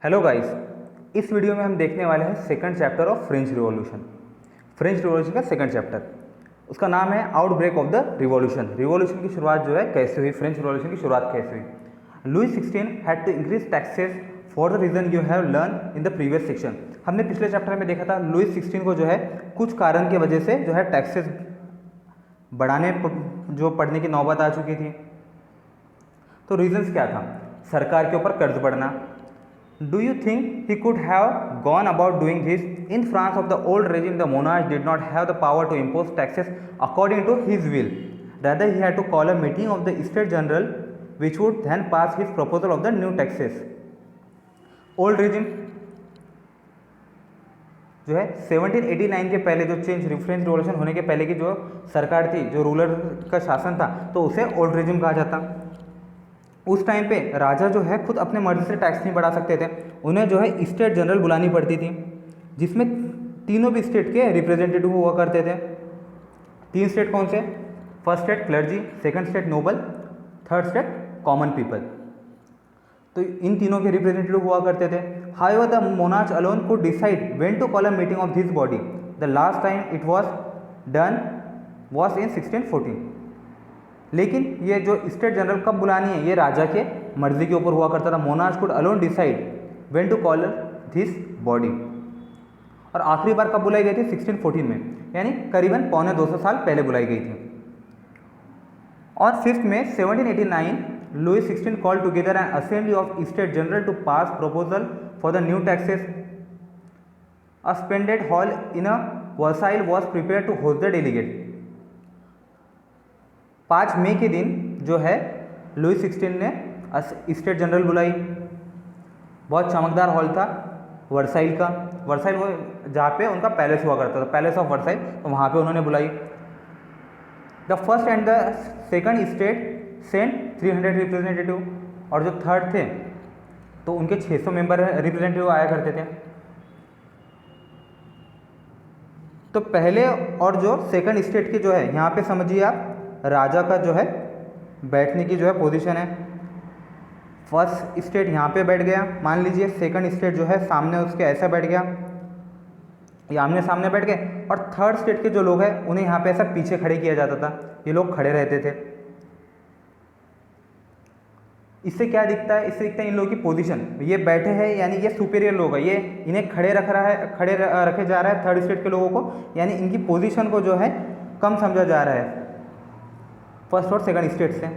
Hello guys, इस video में हम देखने वाले हैं second chapter of French revolution. French revolution का सेकंड चैप्टर, उसका नाम है outbreak of the revolution. Revolution की शुरुआत जो है कैसे हुई, फ्रेंच रिवॉल्यूशन की शुरुआत कैसे हुई। Louis 16 had to increase taxes for the reason you have learn in the previous section. हमने पिछले चैप्टर में देखा था लुई 16 को जो है कुछ कारण की वजह से जो है टैक्सेस बढ़ाने जो पढ़ने की नौबत आ चुकी थी। तो रीजंस क्या था? सरकार के ऊपर कर्ज बढ़ना। Do you think he could have gone about doing this? In France of the old regime, the monarch did not have the power to impose taxes according to his will. Rather, he had to call a meeting of the States General, which would then pass his proposal of the new taxes. Old regime जो है 1789 के पहले जो French revolution होने के पहले की जो सरकार थी, जो रूलर का शासन था, तो उसे ओल्ड रिजिम कहा जाता। उस टाइम पे राजा जो है खुद अपने मर्जी से टैक्स नहीं बढ़ा सकते थे, उन्हें जो है स्टेट जनरल बुलानी पड़ती थी, जिसमें तीनों भी स्टेट के रिप्रेजेंटेटिव हुआ करते थे। 3 स्टेट कौन से? First state clergy, second state noble, third state common people. तो इन तीनों के रिप्रेजेंटेटिव हुआ करते थे। However the monarch alone could decide when to call a meeting of this body. The last time it was done was in 1614। लेकिन ये जो स्टेट जनरल कब बुलानी है, ये राजा के मर्जी के ऊपर हुआ करता था। Monarch could alone decide when to call this body. और आखिरी बार कब बुलाई गई थी? 1614 में, यानी करीबन 250 साल पहले बुलाई गई थी। On 5th May 1789, Louis XVI called together an assembly of States General to pass proposal for the new taxes. A splendid hall in a Versailles was prepared to host the delegate. 5 मई के दिन जो है Louis 16 ने state general बुलाई। बहुत चमकदार hall था Versailles का। वर्साइल वो जहाँ पे उनका पैलेस हुआ करता था, पैलेस ऑफ वर्साइल, तो वहाँ पे उन्होंने बुलाई। The first and the second state sent 300 representative, और जो थर्ड थे तो उनके 600 मेंबर रिप्रेजेंटेटिव आया करते थे। तो पहले और जो सेकंड स्टेट के जो है, यहाँ पे समझिए आप, राजा का जो है बैठने की जो है पोजीशन है। फर्स्ट स्टेट यहाँ पे बैठ गया, मान लीजिए सेकंड स्टेट जो है सामने उसके ऐसा बैठ गया, ये आमने सामने बैठ गए, और थर्ड स्टेट के जो लोग हैं उन्हें यहाँ पे ऐसा पीछे खड़े किया जाता था, ये लोग खड़े रहते थे। इससे क्या दिखता है? इससे दिखता है इन लोगों की पोजीशन, ये बैठे हैं यानी ये सुपीरियर लोग है, ये इन्हें खड़े रख रहा है, खड़े रखे जा रहा है थर्ड स्टेट के लोगों को, यानी इनकी पोजीशन को जो है कम समझा जा रहा है फर्स्ट और सेकंड स्टेट से।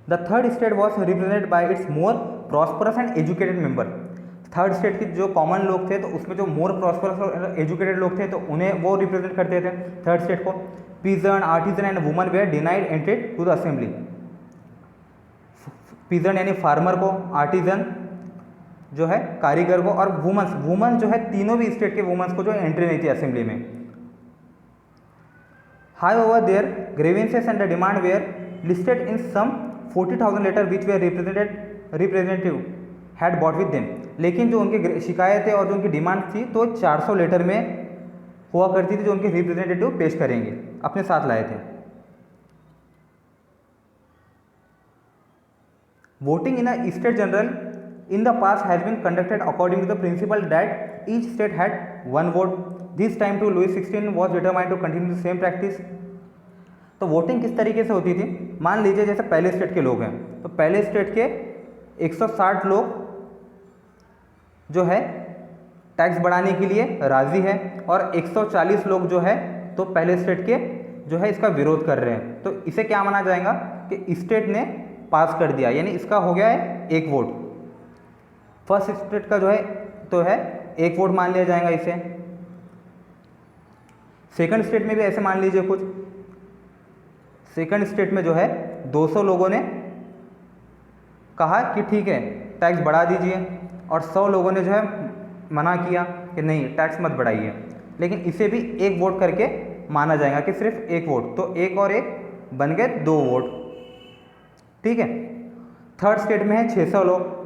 The third state was represented by it's more prosperous and educated member. Third state के जो कॉमन लोग थे, तो उसमें जो मोर प्रॉस्परस और एजुकेटेड लोग थे, तो उन्हें वो रिप्रेजेंट करते थे थर्ड स्टेट को। Peasant, artisan and woman were denied entry to the assembly. Peasant यानी फार्मर को, आर्टिजन जो है कारीगर को, और वुमन्स जो है तीनों भी स्टेट के वुमन्स को जो एंट्री नहीं थी असेंबली में। However, their grievances and the demand were listed in some 40,000 letters which were representative had brought with them. लेकिन जो उनकी शिकायतें और जो उनकी डिमांड थी तो 400 लेटर में हुआ करती थी, जो उनके रिप्रेजेंटेटिव पेश करेंगे, अपने साथ लाए थे। Voting in a state general in the past has been conducted according to the principle that each state had one vote. This time to Louis 16 was determined to continue the same practice. तो voting किस तरीके से होती थी? मान लीजिए जैसे पहले स्टेट के लोग हैं, तो पहले स्टेट के 160 लोग जो है टैक्स बढ़ाने के लिए राजी है, और 140 लोग जो है तो पहले स्टेट के जो है इसका विरोध कर रहे हैं। तो इसे क्या माना जाएगा कि स्टेट ने पास कर दिया, यानी इसका हो गया है एक वोट। फर्स्ट स्टेट का जो है तो है एक वोट मान लिया जाएगा इसे। सेकंड स्टेट में भी ऐसे मान लीजिए कुछ। सेकंड स्टेट में जो है 200 लोगों ने कहा कि ठीक है टैक्स बढ़ा दीजिए, और 100 लोगों ने जो है मना किया कि नहीं टैक्स मत बढ़ाइए। लेकिन इसे भी एक वोट करके माना जाएगा कि सिर्फ एक वोट, तो एक और एक बन गए 2 वोट, ठीक है। थर्ड स्टेट में है 600 लोग,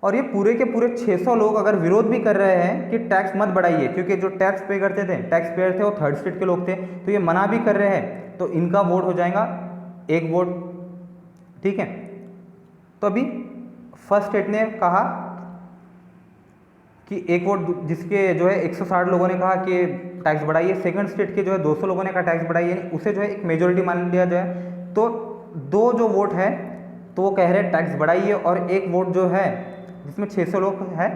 और ये पूरे के पूरे 600 लोग अगर विरोध भी कर रहे हैं कि टैक्स मत बढ़ाइए, क्योंकि जो टैक्स पे करते थे, टैक्स पेयर थे, वो थर्ड स्टेट के लोग थे, तो ये मना भी कर रहे हैं, तो इनका वोट हो जाएगा एक वोट, ठीक है। तो अभी फर्स्ट स्टेट ने कहा कि एक वोट जिसके जो है 160 लोगों ने कहा कि टैक्स बढ़ाइए, सेकंड स्टेट के जो है 200 लोगों ने कहा टैक्स बढ़ाइए, उसे जो है एक मेजोरिटी मान लिया जाए। तो दो जो वोट है तो वो कह रहे हैं टैक्स बढ़ाइए, और एक वोट जो है जिसमें 600 लोग है,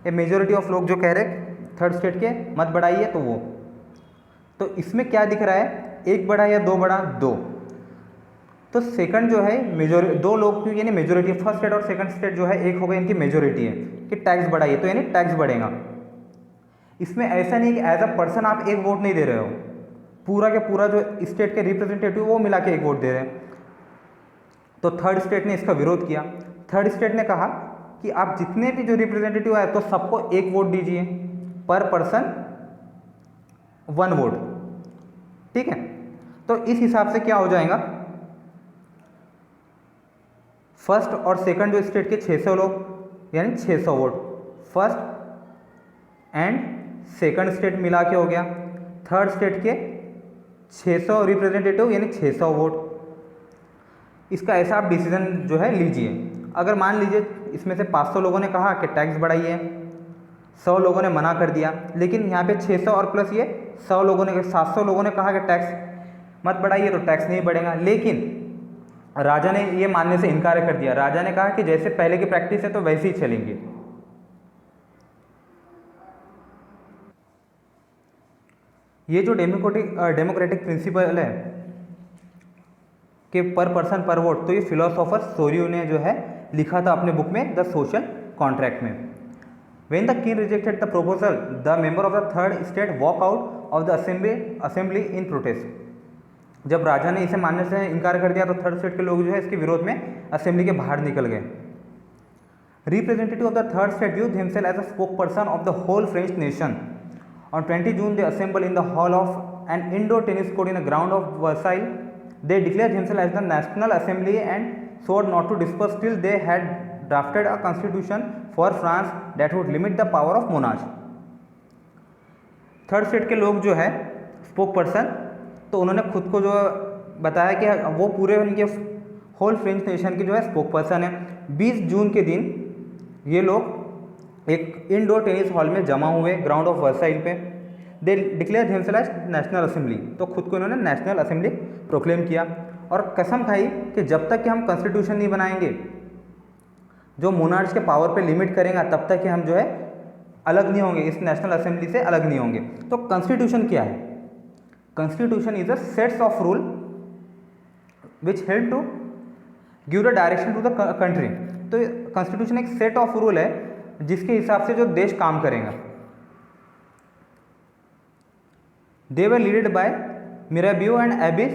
ये मेजोरिटी ऑफ लोग जो कह रहे हैं थर्ड स्टेट के मत बढ़ाइए, तो वो, तो इसमें क्या दिख रहा है, एक बढ़ा या दो बढ़ा, दो। तो सेकंड जो है मेजोरिटी, दो लोग यानी मेजोरिटी, फर्स्ट स्टेट और सेकंड स्टेट जो है एक हो गए, इनकी मेजोरिटी है कि टैक्स बढ़ाइए, तो यानी टैक्स बढ़ेगा। इसमें ऐसा नहीं कि एज अ पर्सन आप एक वोट नहीं दे रहे हो, पूरा के पूरा जो स्टेट के रिप्रेजेंटेटिव वो मिला के एक वोट दे रहे हैं। तो थर्ड स्टेट ने इसका विरोध किया। थर्ड स्टेट ने कहा कि आप जितने भी जो रिप्रेजेंटेटिव आए तो सबको एक वोट दीजिए, पर पर्सन वन वोट, ठीक है। तो इस हिसाब से क्या हो जाएगा, फर्स्ट और सेकंड जो स्टेट के 600 लोग यानी 600 vote, first and second state मिला के हो गया, थर्ड स्टेट के 600 रिप्रेजेंटेटिव यानी 600 वोट। इसका ऐसा आप डिसीजन जो है लीजिए। अगर मान लीजिए इसमें से 500 लोगों ने कहा कि टैक्स बढ़ाइए, 100 लोगों ने मना कर दिया, लेकिन यहाँ पे 600 और प्लस ये 100 लोगों ने, 700 लोगों ने कहा कि टैक्स मत बढ़ाइए, तो टैक्स नहीं बढ़ेगा। लेकिन राजा ने ये मानने से इनकार कर दिया। राजा ने कहा कि जैसे पहले की प्रैक्टिस है तो वैसे ही चलेंगे। ये जो डेमोक्रेटिक प्रिंसिपल है कि पर पर्सन पर वोट, तो ये फिलोसोफर सोरियो ने जो है लिखा था अपने बुक में द सोशल कॉन्ट्रैक्ट में। When the king rejected the proposal, the member of the third state walk out of the assembly in protest. जब राजा ने इसे मानने से इनकार कर दिया तो थर्ड स्टेट के लोग जो है इसके विरोध में असेंबली के बाहर निकल गए। Representative of the third state view himself as a spoke person of the whole French nation. On 20 June they assemble in the hall of an indoor tennis court in the ground of Versailles. They declared themselves as the National Assembly and swore not to disperse till they had drafted a constitution for France that would limit the power of monarch. Third state के लोग जो है spoke person, तो उन्होंने खुद को जो बताया कि वो पूरे उनके होल फ्रेंच नेशन के जो है स्पोक पर्सन है। 20 जून के दिन ये लोग एक इंडोर टेनिस हॉल में जमा हुए ग्राउंड ऑफ वर्साइल पे। They declare himself as national assembly, तो खुद को इन्होंने नेशनल असेंबली प्रोक्लेम किया और कसम खाई कि जब तक कि हम कॉन्स्टिट्यूशन नहीं बनाएंगे जो मोनार्च के पावर पे लिमिट करेगा, तब तक कि हम जो है अलग नहीं होंगे, इस नेशनल असेंबली से अलग नहीं होंगे। तो कॉन्स्टिट्यूशन क्या है? Constitution is a sets of rule which help to give the direction to the country. तो कॉन्स्टिट्यूशन एक सेट ऑफ रूल है जिसके हिसाब से जो देश काम करेगा। They were leaded by Mirabeau and Abbe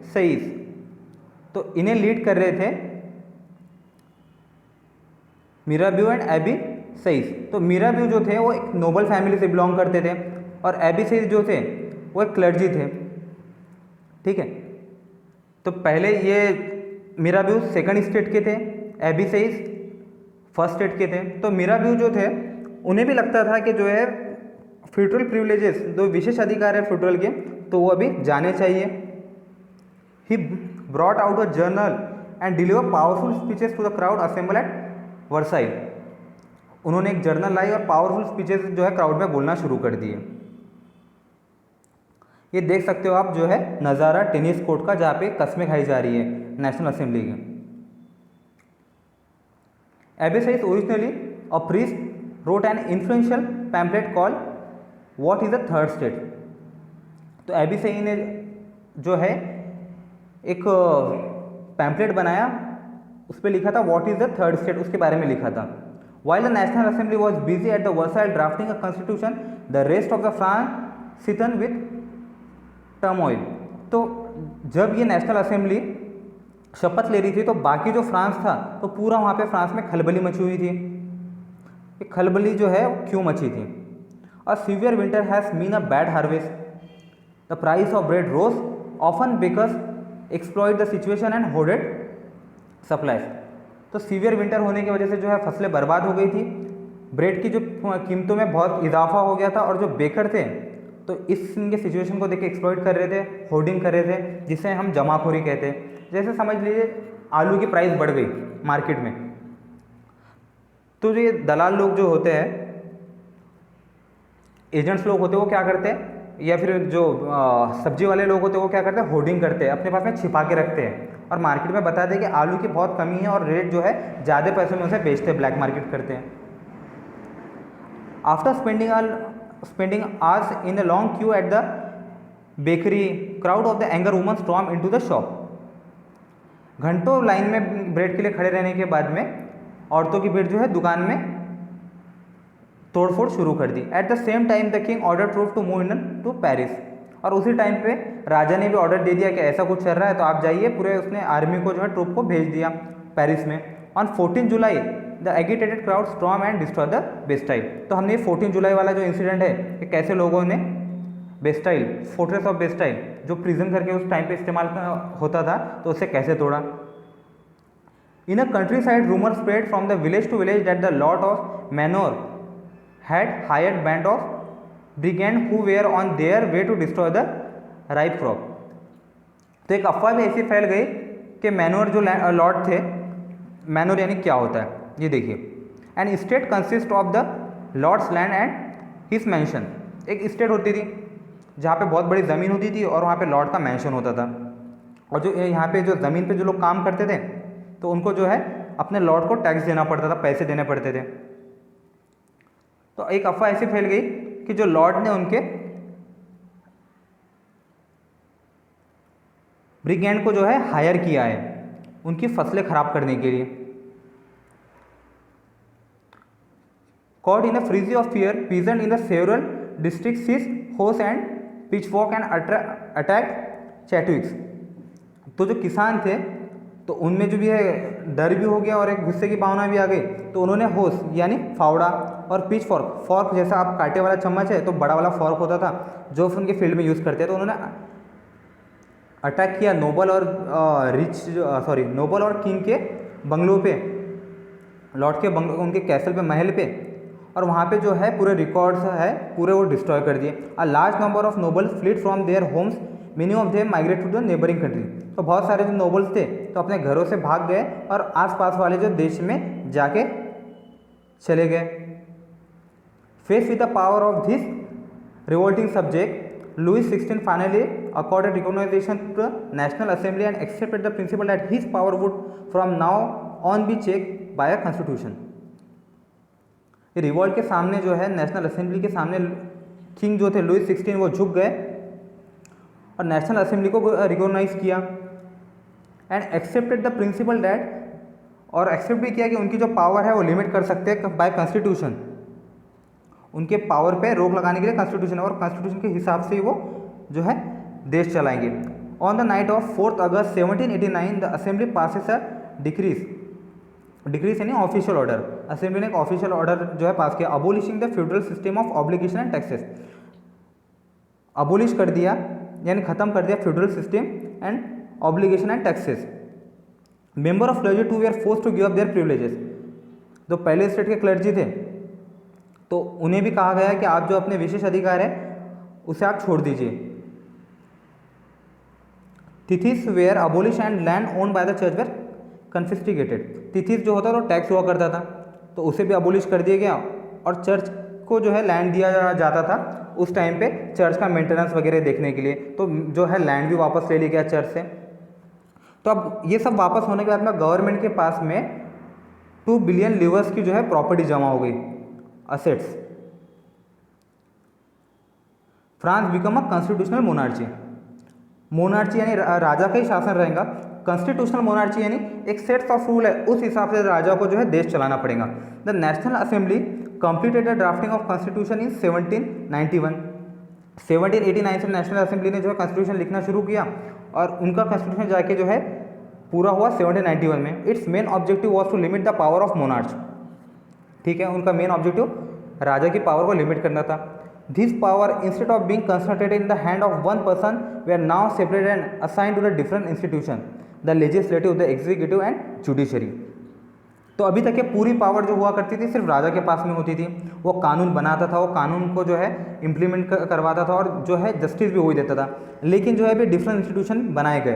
Sieyes, तो इन्हें लीड कर रहे थे मिराबियो एंड एबी सईस। तो मिराबियो जो थे वो एक नोबल फैमिली से बिलोंग करते थे और एबी सईस जो थे वो एक क्लर्जी थे, ठीक है। तो पहले ये मिराबियो सेकंड स्टेट के थे, एबी सईस फर्स्ट स्टेट के थे। तो मिराबियो जो थे उन्हें भी लगता था कि जो है फ्यूडरल प्रिविलेजेस, जो विशेष अधिकार है फ्यूडरल के, तो वो अभी जाने चाहिए। He brought out a journal and deliver powerful speeches to the crowd assemble at Versailles. उन्होंने एक जर्नल लाई और पावरफुल स्पीचेस जो है क्राउड में बोलना शुरू कर दिए। ये देख सकते हो आप जो है नज़ारा टेनिस कोर्ट का, जहाँ पे कस्में खाई जा रही है नेशनल असेंबली की। Abbe Sieyes originally a priest wrote an influential pamphlet call what is the third state. तो एबी सईस ने जो है एक पैम्पलेट बनाया, उस पर लिखा था what is the third state, उसके बारे में लिखा था। While the national assembly was busy at the Versailles drafting a constitution, the rest of the France seethed with turmoil. तो जब ये नेशनल असेंबली शपथ ले रही थी तो बाकी जो फ्रांस था तो पूरा वहाँ पे फ्रांस में खलबली मची हुई थी। ये खलबली जो है क्यों मची थी? A severe winter has mean a bad harvest, the price of bread rose often bakers exploit the situation and hoarded supplies. तो सीवियर विंटर होने की वजह से जो है फसलें बर्बाद हो गई थी, ब्रेड की जो कीमतों में बहुत इजाफा हो गया था और जो बेकर थे तो इनके सिचुएशन को देख के एक्सप्लॉइट कर रहे थे, होर्डिंग कर रहे थे, जिसे हम जमाखोरी कहते हैं। जैसे समझ लीजिए आलू की प्राइस बढ़ गई मार्केट में, तो जो ये दलाल लोग जो होते हैं, एजेंट्स लोग होते हैं, वो क्या करते हैं, या फिर जो सब्जी वाले लोग होते हैं वो क्या करते हैं, होर्डिंग करते हैं, अपने पास में छिपा के रखते हैं और मार्केट में बताते हैं कि आलू की बहुत कमी है और रेट जो है ज़्यादा पैसों में उसे बेचते हैं, ब्लैक मार्केट करते हैं। After spending hours in a long queue at the bakery, crowd of the angry women stormed into the shop. घंटों लाइन में ब्रेड के लिए खड़े रहने के बाद में औरतों की भीड़ जो है दुकान में तोड़फोड़ शुरू कर दी। At the same time the king order troop to move into Paris, और उसी टाइम पे राजा ने भी ऑर्डर दे दिया कि ऐसा कुछ चल रहा है तो आप जाइए, पूरे उसने आर्मी को जो है ट्रूप को भेज दिया पेरिस में। On 14 July the agitated crowd storm and destroy the Bastille. तो हमने ये 14 जुलाई वाला जो इंसिडेंट है कि कैसे लोगों ने बेस्टाइल, फोर्ट्रेस ऑफ बेस्टाइल जो प्रिजन करके उस टाइम पे इस्तेमाल होता था, तो उसे कैसे तोड़ा। In a countryside rumour spread from the village to village that the lord of manor had hired band of brigand who were on their way to destroy the ripe crop. तो एक अफवाह भी ऐसी फैल गई कि मैनोर जो Lord थे, मैनोर यानी क्या होता है ये देखिए, and state consist of the lord's land and his mansion. एक स्टेट होती थी जहाँ पे बहुत बड़ी ज़मीन होती थी और वहाँ पे लॉर्ड का मैंशन होता था, और जो यहाँ पे जो ज़मीन पे जो लोग काम करते थे तो उनको जो है अपने लॉर्ड को टैक्स देना पड़ता था, पैसे देने पड़ते थे। तो एक अफवाह ऐसी फैल गई कि जो लॉर्ड ने उनके ब्रिगेंड को जो है हायर किया है उनकी फसलें खराब करने के लिए। Caught in a frenzy of fear, peasants in the several districts seized horse and pitchfork and attacked Chatwicks। तो जो किसान थे तो उनमें जो भी है डर भी हो गया और एक गुस्से की भावना भी आ गई, तो उन्होंने होस यानी फावड़ा और पिच फॉर्क, फॉर्क जैसा आप कांटे वाला चम्मच है तो बड़ा वाला फॉर्क होता था जो उनके फील्ड में यूज़ करते हैं, तो उन्होंने अटैक किया नोबल और किंग के बंगलों पे, लॉर्ड के बंगलों, उनके कैसल पे, महल पे, और वहाँ पे जो है पूरे रिकॉर्ड्स है पूरे वो डिस्ट्रॉय कर दिए। A large number of noble fled from their homes, many of them migrate to the neighbouring country. तो बहुत सारे जो नोबल्स थे तो अपने घरों से भाग गए और आसपास वाले जो देश में जाके चले गए। Face with the power of this revolting subject, Louis 16 finally accorded recognition to the National Assembly and accepted the principle that his power would from now on be checked by a constitution। Revolt के सामने जो है national assembly के सामने king जो थे Louis 16 वो झुक गए और नेशनल असेंबली को रिकॉग्नाइज किया and accepted the principal that, और एक्सेप्ट भी किया कि उनकी जो पावर है वो लिमिट कर सकते हैं बाय कॉन्स्टिट्यूशन, उनके पावर पे रोक लगाने के लिए कॉन्स्टिट्यूशन, और कॉन्स्टिट्यूशन के हिसाब से ही वो जो है देश चलाएंगे। On the night of 4 August 1789 the assembly passes a decrees यानी ऑफिशियल ऑर्डर, असेंबली ने एक ऑफिशियल ऑर्डर जो है पास किया, abolishing the feudal system of obligation and taxes. Abolish कर दिया यानी खत्म कर दिया feudal system and obligation and taxes. Member of clergy too were force to give up their privileges. जो पहले स्टेट के क्लर्जी थे तो उन्हें भी कहा गया कि आप जो अपने विशेष अधिकार है उसे आप छोड़ दीजिए। Tithes were abolish and land owned by the church were confiscated. Tithes जो होता था तो टैक्स हुआ करता था तो उसे भी अबोलिश कर दिया गया और चर्च को जो है लैंड दिया जाता था उस टाइम पे चर्च का मेंटेनेंस वगैरह देखने के लिए, तो जो है लैंड भी वापस ले लिया गया चर्च से। तो अब ये सब वापस होने के बाद में गवर्नमेंट के पास में 2 बिलियन लिवर्स की जो है प्रॉपर्टी जमा हो गई, assets. France become a constitutional monarchy. Monarchy यानी राजा का ही शासन रहेगा, कॉन्स्टिट्यूशनल मोनार्ची यानी एक सेट्स ऑफ रूल है उस हिसाब से राजा को जो है देश चलाना पड़ेगा। The national assembly completed the drafting of constitution in 1791। 1789 से नेशनल असेंबली ने जो है कॉन्स्टिट्यूशन लिखना शुरू किया और उनका कॉन्स्टिट्यूशन जाके जो है पूरा हुआ 1791 में। Its main objective was to limit the power of monarch. ठीक है, उनका मेन ऑब्जेक्टिव राजा की पावर को लिमिट करना था। This power instead of being concentrated in the hand of one person they are now separated and assigned to the different institution, the legislative, the executive and judiciary. तो अभी तक ये पूरी power जो हुआ करती थी सिर्फ राजा के पास में होती थी। वो कानून बनाता था, वो कानून को जो है इम्प्लीमेंट करवाता था और जो है जस्टिस भी वही देता था। लेकिन जो है अभी डिफरेंट इंस्टीट्यूशन बनाए गए,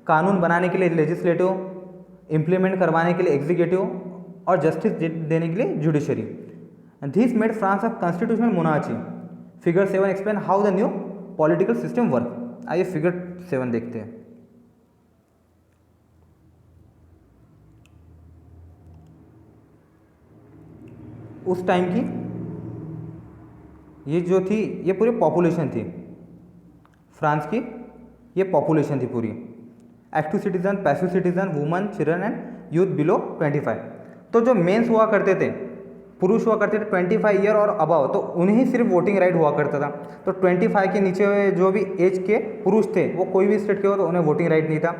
कानून बनाने के लिए लेजिस्लेटिव, इम्प्लीमेंट करवाने के लिए एग्जीक्यूटिव और जस्टिस देने के लिए judiciary. This made France a constitutional monarchy. Figure 7 explain how the new political system work. आइए फिगर 7 देखते हैं। उस टाइम की ये जो थी, ये पूरी पॉपुलेशन थी फ्रांस की, ये पॉपुलेशन थी पूरी। Active citizen, passive citizen, woman, children and youth below 25। तो जो मेंस हुआ करते थे, पुरुष हुआ करते थे 25 ईयर और अबव, तो उन्हें सिर्फ वोटिंग राइट हुआ करता था। तो 25 के नीचे जो भी एज के पुरुष थे वो कोई भी स्टेट के हो तो उन्हें वोटिंग राइट नहीं था।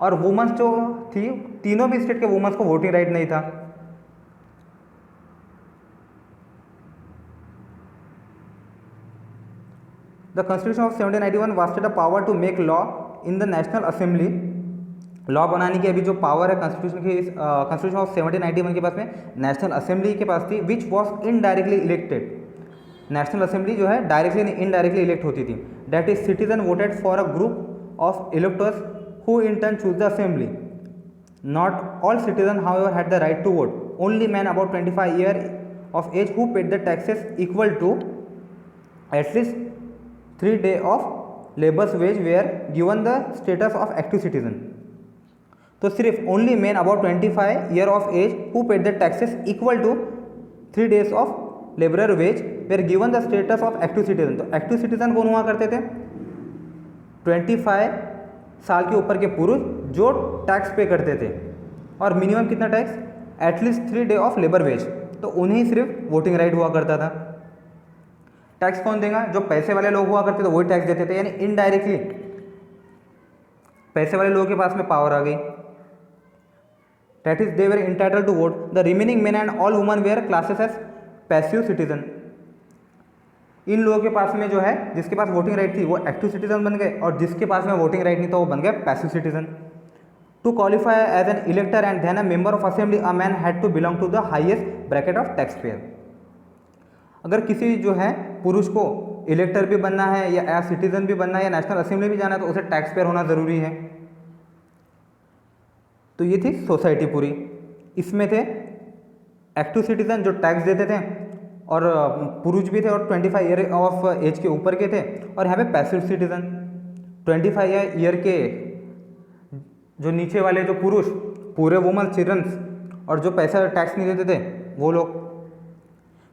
और वुमेंस जो थी, तीनों भी स्टेट के वुमेंस को वोटिंग राइट नहीं था। The Constitution of 1791 vested a power to make law in the National Assembly। Law बनाने की अभी जो पावर है कॉन्स्टिट्यूशन ऑफ 1791 के पास में नेशनल असेंबली के पास थी, which was indirectly elected. National assembly जो है डायरेक्टली नहीं इनडायरेक्टली इलेक्ट होती थी। That is citizen voted for a group of electors who in turn choose the assembly. Not all citizen however had the right to vote. Only man about 25 year of age who paid the taxes equal to at least 3 days of labor's wage were given the status of active citizen। तो सिर्फ only man about 25 year of age who paid the taxes equal to 3 days of labourer wage were given the status of active citizen. तो active citizen कौन हुआ करते थे? 25 साल के ऊपर के पुरुष जो टैक्स पे करते थे, और मिनिमम कितना tax? At least 3 days of labour wage. तो उन्हें सिर्फ वोटिंग राइट हुआ करता था। टैक्स कौन देगा? जो पैसे वाले लोग हुआ करते थे वही टैक्स देते थे, यानी इनडायरेक्टली पैसे वाले लोगों के पास में पावर आ गई। That is, they were entitled to vote. The remaining men and all women were classes as passive citizen। इन लोगों के पास में जो है, जिसके पास वोटिंग राइट थी वो एक्टिव सिटीजन बन गए, और जिसके पास में वोटिंग राइट नहीं था वो बन गए passive citizen. To qualify as an elector and then a member of assembly a man had to belong to the highest bracket of tax payer. अगर किसी जो है पुरुष को इलेक्टर भी बनना है या सिटीजन भी बनना है या नेशनल असेंबली भी जाना है तो उसे टैक्स पेयर होना ज़रूरी है। तो ये थी सोसाइटी पूरी। इसमें थे एक्टिव सिटीजन जो टैक्स देते थे, और पुरुष भी थे और 25 ईयर ऑफ एज के ऊपर के थे, और यहाँ पे पैसिव सिटीजन 25 ईयर के जो नीचे वाले जो पुरुष, पूरे वुमन, चिल्ड्रंस, और जो पैसा टैक्स नहीं देते थे वो लोग।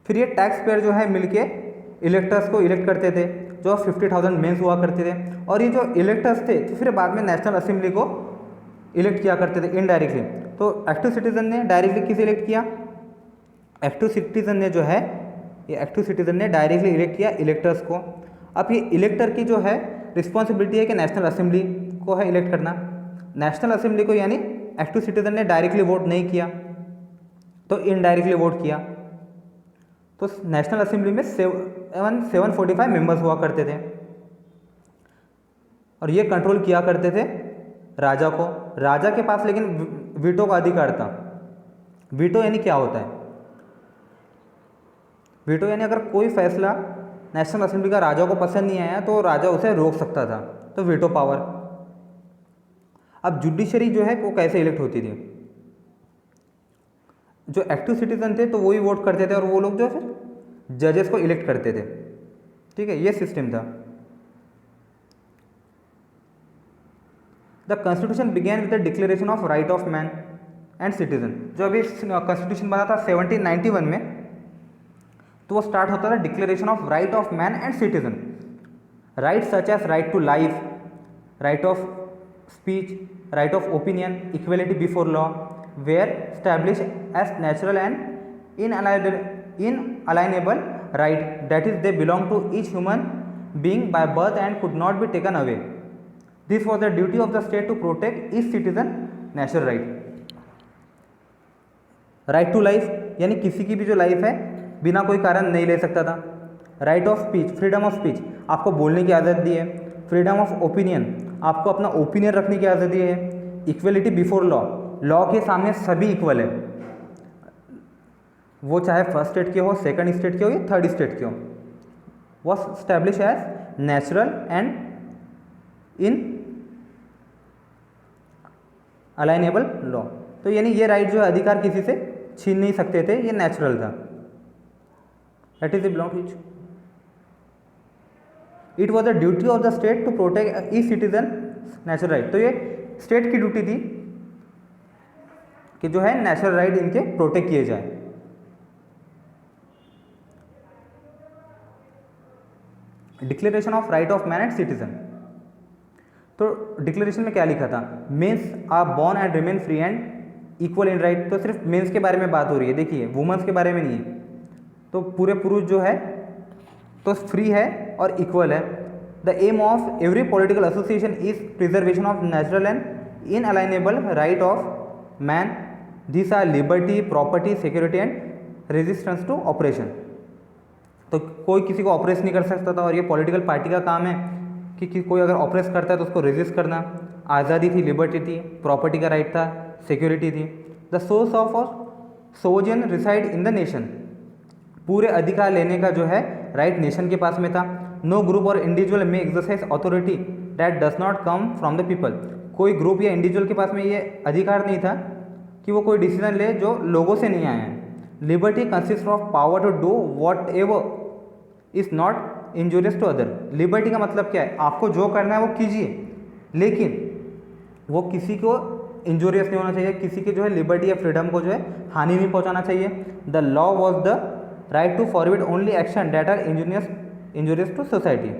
फिर ये टैक्स पेयर जो है मिलके इलेक्टर्स को इलेक्ट करते थे, जो 50,000 मेंस हुआ करते थे। और ये जो इलेक्टर्स थे तो फिर बाद में नेशनल असेंबली को इलेक्ट किया करते थे इनडायरेक्टली। तो एक्टिव सिटीजन ने डायरेक्टली किसे इलेक्ट किया? एक्टिव सिटीजन ने जो है, ये एक्टिव सिटीजन ने डायरेक्टली इलेक्ट किया इलेक्टर्स को। अब ये इलेक्टर की जो है रिस्पॉन्सिबिलिटी है कि नेशनल असेंबली को है इलेक्ट करना। नेशनल असेंबली को यानी एक्टिव सिटीजन ने डायरेक्टली वोट नहीं किया तो इनडायरेक्टली वोट किया। तो नेशनल असेंबली में 745 मेंबर्स हुआ करते थे, और ये कंट्रोल किया करते थे राजा को। राजा के पास लेकिन वीटो का अधिकार था। वीटो यानी क्या होता है? वीटो यानी अगर कोई फैसला नेशनल असेंबली का राजा को पसंद नहीं आया तो राजा उसे रोक सकता था, तो वीटो पावर। अब जुडिशरी जो है वो कैसे इलेक्ट होती थी? जो एक्टिव सिटीजन थे तो वही वोट करते थे, और वो लोग जो है जजेस को इलेक्ट करते थे। ठीक है, ये सिस्टम था। The constitution began with the declaration of right of man and citizen. जो अभी कॉन्स्टिट्यूशन बना था 1791 में, तो वो स्टार्ट होता था declaration of right of man and citizen. Right such as right to life, right of speech, right of opinion, equality before law were established as natural and inalienable right, that is, they belong to each human being by birth and could not be taken away. This was the duty of the state to protect each citizen natural right. Right to life यानी किसी की भी जो life है बिना कोई कारण नहीं ले सकता था। Right of speech, freedom of speech, आपको बोलने की आज़ादी दी है। फ्रीडम ऑफ ओपिनियन, आपको अपना ओपिनियन रखने की आज़ादी है। इक्वलिटी बिफोर लॉ, लॉ के सामने सभी इक्वल है, वो चाहे फर्स्ट स्टेट के हो, सेकंड स्टेट के हो या थर्ड स्टेट के हो। Was establish as natural and inalienable law. तो यानी ये राइट जो है अधिकार किसी से छीन नहीं सकते थे, ये नेचुरल था। That is the belong to it was the duty of the state to protect each citizen natural right. तो ये स्टेट की ड्यूटी थी कि जो है नेचुरल राइट इनके प्रोटेक्ट किए जाए। Declaration of right of man and citizen, तो डिक्लेरेशन में क्या लिखा था, men's are born and remain free and equal in right. तो सिर्फ मेंस के बारे में बात हो रही है, देखिए वुमेन्स के बारे में नहीं है। तो पूरे पुरुष जो है तो फ्री है और इक्वल है। The aim of every political association is preservation of natural and inalienable right of man. This are liberty, property, security and resistance to oppression. तो कोई किसी को ऑपरेस नहीं कर सकता था, और ये पॉलिटिकल पार्टी का काम है कि कोई अगर ऑपरेस करता है तो उसको रेजिस्ट करना। आज़ादी थी, लिबर्टी थी, प्रॉपर्टी का राइट था, सिक्योरिटी थी। द सोर्स ऑफ सोजन रिसाइड इन द नेशन, पूरे अधिकार लेने का जो है राइट नेशन के पास में था। नो ग्रुप और इंडिविजुअल में exercise authority that does not come from the people, कोई ग्रुप या इंडिविजुअल के पास में ये अधिकार नहीं था कि वो कोई डिसीजन ले जो लोगों से नहीं आया है। Liberty consist of power to do whatever is not injurious to other. Liberty का मतलब क्या है, आपको जो करना है वो कीजिए, लेकिन वो किसी को इंजूरियस नहीं होना चाहिए, किसी की जो है लिबर्टी या फ्रीडम को जो है हानि नहीं पहुंचाना चाहिए। The law was the right to forbid only action that are injurious to society.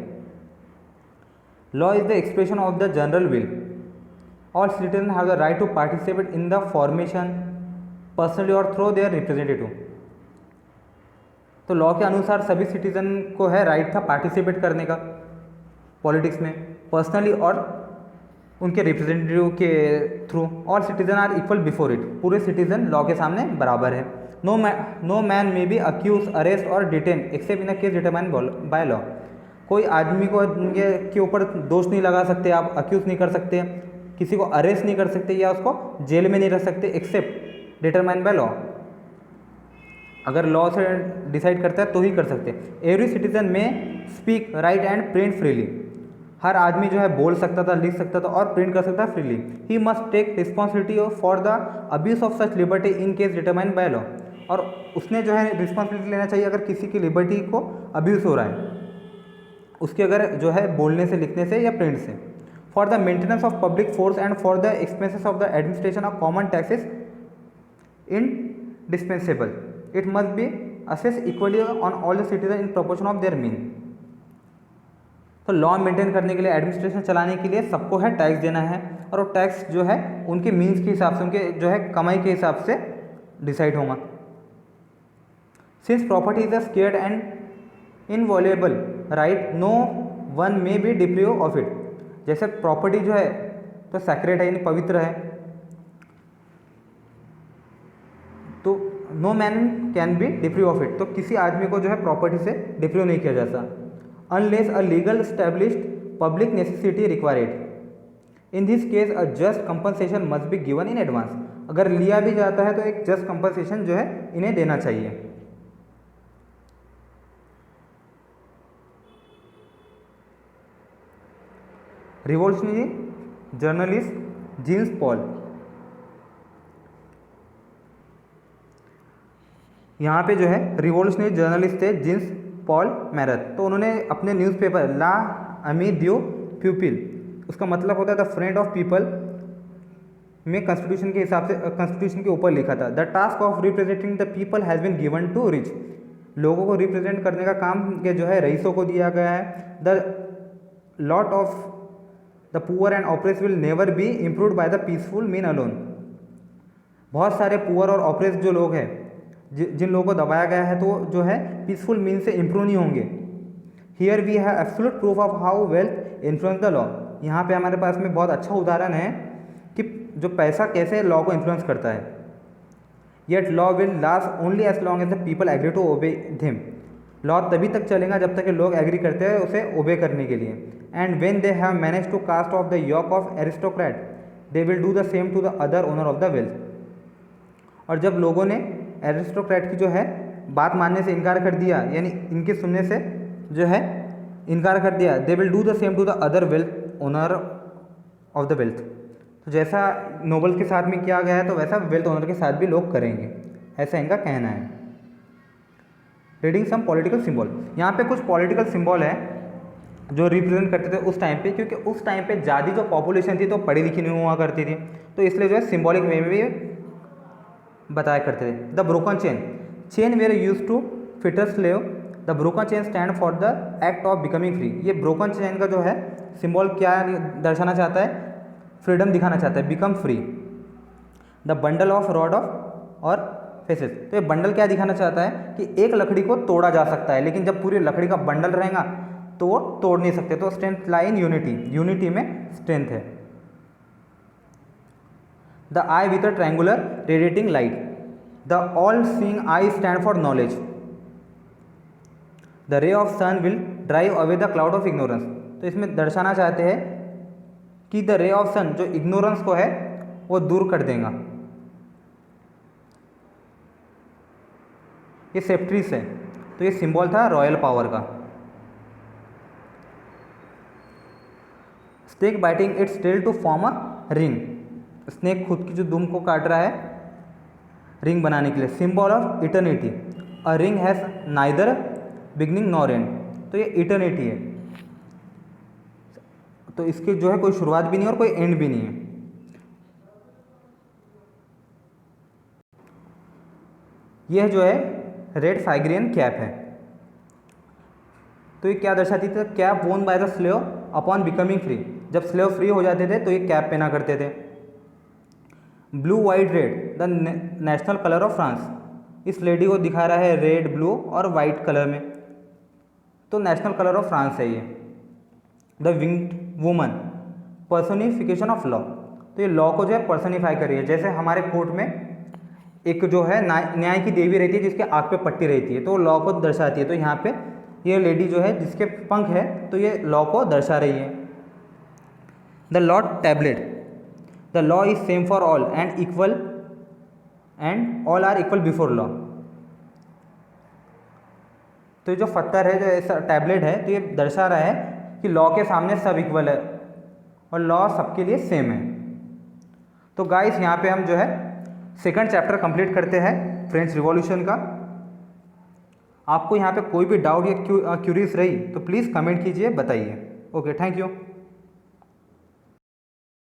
Law is the expression of the general will. All citizen have the right to participate in the formation personally और through their representative. तो law के अनुसार सभी citizen को है right था participate करने का पॉलिटिक्स में, पर्सनली और उनके रिप्रेजेंटेटिव के थ्रू। All citizen are equal before it, पूरे सिटीजन लॉ के सामने बराबर है। No man may be accuse, arrest or detain except in a case determined by law. कोई आदमी को के ऊपर दोष नहीं लगा सकते, आप अक्यूज नहीं कर सकते, किसी को अरेस्ट नहीं कर सकते या उसको जेल में नहीं रख सकते एक्सेप्ट डिटरमाइंड बाय लॉ। अगर लॉ से डिसाइड करता है तो ही कर सकते। Every citizen may speak, write and print freely, हर आदमी जो है बोल सकता था, लिख सकता था और प्रिंट कर सकता था freely. He must take responsibility for the abuse of such liberty in case determined by law, और उसने जो है रिस्पॉन्सिबिलिटी लेना चाहिए अगर किसी की लिबर्टी को अब्यूज़ हो रहा है, उसके अगर जो है बोलने से, लिखने से या प्रिंट से। For the maintenance of public force and for the expenses of the administration of common taxes in dispensable, it must be assess equally on all the citizen in proportion of their mean. तो law maintain करने के लिए, administration चलाने के लिए सबको है tax देना है, और वो टैक्स जो है उनके मीन्स के हिसाब से, उनके जो है कमाई के हिसाब से डिसाइड होगा। Since property is a sacred and inviolable right, no one may be deprive of it. जैसे प्रॉपर्टी जो है तो सैक्रेड है, यानी पवित्र है, तो no man can be deprive of it, तो किसी आदमी को जो है प्रॉपर्टी से डिप्रीव नहीं किया जाता unless a legal established public necessity required. In this case a just compensation must be given in advance. अगर लिया भी जाता है तो एक जस्ट कंपनसेशन जो है इन्हें देना चाहिए। रिवॉल्यूशनरी जर्नलिस्ट जीन्स पॉल, यहाँ पे जो है रिवॉल्यूशनरी जर्नलिस्ट थे जीन्स पॉल मैरत। तो उन्होंने अपने न्यूज़पेपर ला अमी द्यू प्यूपिल, उसका मतलब होता है द फ्रेंड ऑफ पीपल, में कॉन्स्टिट्यूशन के हिसाब से कॉन्स्टिट्यूशन के ऊपर लिखा था the task of representing the people has been given to rich. लोगों को रिप्रेजेंट करने का काम के जो है रईसों को दिया गया है। The lot of the poor and oppress will never be improved by the peaceful mean alone. बहुत सारे पुअर और ऑपरेस जो लोग हैं, जिन लोगों को दबाया गया है, तो जो है पीसफुल मीन से इम्प्रूव नहीं होंगे। Here we have absolute proof of how wealth influence the law. यहाँ पे हमारे पास में बहुत अच्छा उदाहरण है कि जो पैसा कैसे लॉ को इन्फ्लुएंस करता है। Yet law will last only as long as the people agree to obey him. लॉ तभी तक चलेगा जब तक कि लोग एग्री करते हैं उसे ओबे करने के लिए। And when they have manage to cast off the yoke of aristocrat they will do the same to the other owner of the wealth. और जब लोगों ने एरिस्टोक्रेट की जो है बात मानने से इनकार कर दिया, यानी इनके सुनने से जो है इनकार कर दिया, they will do the same to the other wealth owner of the wealth. तो जैसा नोबल के साथ में किया गया है तो वैसा वेल्थ ओनर के साथ भी लोग करेंगे। ऐसा इनका कहना है। रीडिंग सम पॉलिटिकल सिंबल, यहाँ पे कुछ पॉलिटिकल सिंबल है जो रिप्रेजेंट करते थे उस टाइम पे, क्योंकि उस टाइम पे ज़्यादा जो पॉपुलेशन थी तो पढ़ी लिखी नहीं हुआ करती थी, तो इसलिए जो है सिंबॉलिक वे में भी बताया करते थे। The broken chain, chain where use to fetter slave, the broken chain stand for the act of becoming free. ये ब्रोकन चेन का जो है सिंबल क्या दर्शाना चाहता है, फ्रीडम दिखाना चाहता है, become free. The bundle of rod of और फेसेस, तो ये बंडल क्या दिखाना चाहता है कि एक लकड़ी को तोड़ा जा सकता है, लेकिन जब पूरी लकड़ी का बंडल रहेगा तो वो तोड़ नहीं सकते। तो strength lie in unity, unity में स्ट्रेंथ है। The eye with a triangular radiating light, the all seeing eye stand for knowledge, the ray of sun will drive away the cloud of ignorance. तो इसमें दर्शाना चाहते हैं कि the ray of सन जो ignorance को है वो दूर कर देगा। ये सेप्ट्रिस है, तो ये सिंबल था रॉयल पावर का। Snake biting its tail to form a ring, snake खुद की जो दुम को काट रहा है रिंग बनाने के लिए। Symbol of eternity, a ring has neither beginning nor and, तो ये इटर्निटी है, तो इसकी जो है कोई शुरुआत भी नहीं और कोई एंड भी नहीं है। यह जो है रेड फाइग्रियन कैप है, तो ये क्या दर्शाती थी, कैप वोन by the slave upon becoming free, जब स्लेव फ्री हो जाते थे तो ये कैप पहना करते थे। Blue white red, the national colour of France, इस लेडी को दिखा रहा है रेड ब्लू और वाइट कलर में, तो नेशनल कलर ऑफ फ्रांस है ये। The winged woman, personification of law, तो ये लॉ को जो है पर्सोनिफाई कर रही है। जैसे हमारे कोर्ट में एक जो है न्याय की देवी रहती है जिसके आँख पे पट्टी रहती है, तो लॉ को दर्शाती है। तो यहाँ पे ये लेडी जो है जिसके पंख है तो ये लॉ को दर्शा रही है। The law tablet, the law is same for all and equal and all are equal before law, तो ये जो पत्थर है जो ऐसा टैबलेट है तो ये दर्शा रहा है कि लॉ के सामने सब इक्वल है और लॉ सबके लिए सेम है। तो गाइस यहाँ पे हम जो है सेकंड चैप्टर कंप्लीट करते हैं फ्रेंच रिवॉल्यूशन का। आपको यहाँ पे कोई भी डाउट या क्यूरीज रही तो प्लीज़ कमेंट कीजिए, बताइए। Okay, thank you.